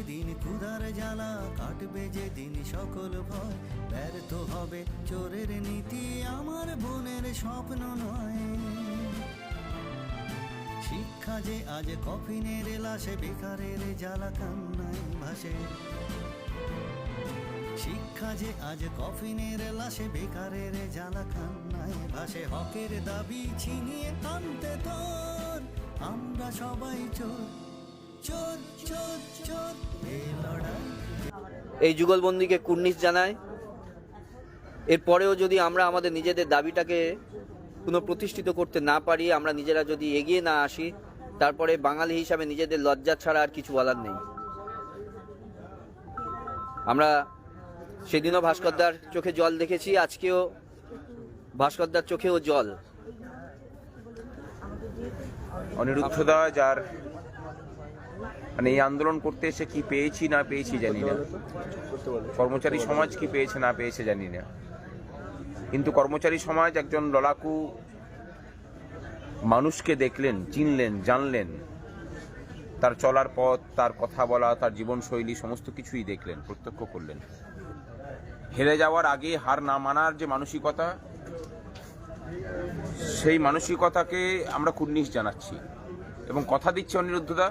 যেদিন ক্ষুধার জ্বালা, কাটবে যেদিন সকল ভয়, ব্যর্থ হবে চোরের নীতি, আমার বোনের স্বপ্ন নয়। শিক্ষা যে আজ কফিনের লাশে, বেকারের জ্বালা কান্নায় ভাসে। শিক্ষা যে আজ কফিনের লাশে, বেকারের জ্বালা কান্নায় ভাসে। হকের দাবি ছিনিয়ে আনতে তোর আমরা সবাই চোর, চোর চোর চোর। এই লড়াই এই যুগলবন্দিকে কুর্নিশ জানায়। এরপরেও যদি আমরা আমাদের নিজেদের দাবিটাকে পুনঃপ্রতিষ্ঠিত করতে না পারি, আমরা নিজেরা যদি এগিয়ে না আসি, তারপরে বাঙালি হিসাবে নিজেদের লজ্জা ছাড়া আর কিছু বলার নেই। আমরা সেদিনও ভাস্করদার চোখে জল দেখেছি, আজকেও ভাস্করদার চোখেও জল। অনিরুদ্ধদা যার মানে এই আন্দোলন করতে এসে কি পেয়েছি না পেয়েছি জানি না, কর্মচারী সমাজ কি পেয়েছে না পেয়েছে জানি না, কিন্তু কর্মচারী সমাজ একজন লড়াকু মানুষকে দেখলেন, চিনলেন, জানলেন, তার চলার পথ, তার কথা বলা, তার জীবনশৈলী সমস্ত কিছুই দেখলেন, প্রত্যক্ষ করলেন। হেরে যাওয়ার আগে হার না মানার যে মানসিকতা, সেই মানসিকতাকে আমরা কুর্নিশ জানাচ্ছি এবং কথা দিচ্ছি অনিরুদ্ধদা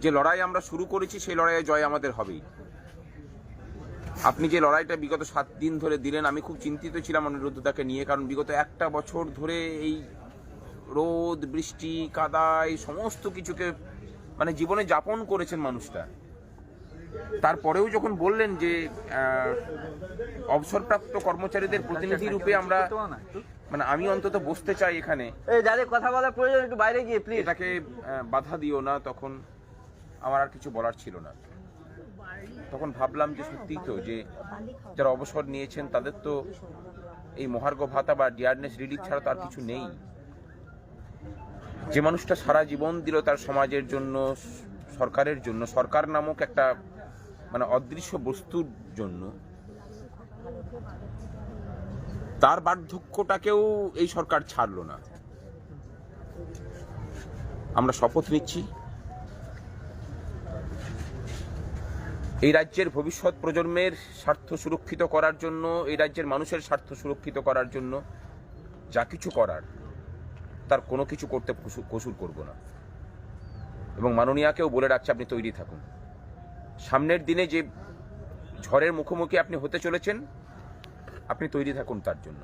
যে লড়াই আমরা শুরু করেছি সেই লড়াইয়ে জয় আমাদের হবেই। আপনি যে লড়াইটা বিগত 7 দিন ধরে দিলেন, আমি খুব চিন্তিত ছিলাম অনিরুদ্ধদাকে নিয়ে, কারণ বিগত একটা বছর ধরে এই রোদ বৃষ্টি কাদায় সমস্ত কিছুকে মানে জীবনে যাপন করেছেন মানুষটা। তারপরেও যখন বললেন যে অবসরপ্রাপ্ত কর্মচারীদের প্রতিনিধি রূপে আমরা, মানে আমি অন্তত বসতে চাই এখানে, যাদের কথা বলার প্রয়োজন একটু বাইরে গিয়ে প্লিজ, এটাকে বাধা দিও না, তখন আমার আর কিছু বলার ছিল না। তখন ভাবলাম যে সত্যিই তো, যে যারা অবসর নিয়েছেন তাদের তো এই মহার্ঘ ভাতা বা ডিয়ারনেস রিলিফ ছাড়া তার কিছু নেই। যে মানুষটা সারা জীবন দিল তার সমাজের জন্য, সরকারের জন্য, সরকার নামক একটা মানে অদৃশ্য বস্তুর জন্য, তার বার্ধক্যটাকেও এই সরকার ছাড়লো না। আমরা শপথ নিচ্ছি এই রাজ্যের ভবিষ্যৎ প্রজন্মের স্বার্থ সুরক্ষিত করার জন্য, এই রাজ্যের মানুষের স্বার্থ সুরক্ষিত করার জন্য যা কিছু করার, তার কোনো কিছু করতে কসুর করব না। এবং মাননীয়াকেও বলে রাখছি, আপনি তৈরি থাকুন। সামনের দিনে যে ঝড়ের মুখোমুখি আপনি হতে চলেছেন, আপনি তৈরি থাকুন তার জন্য।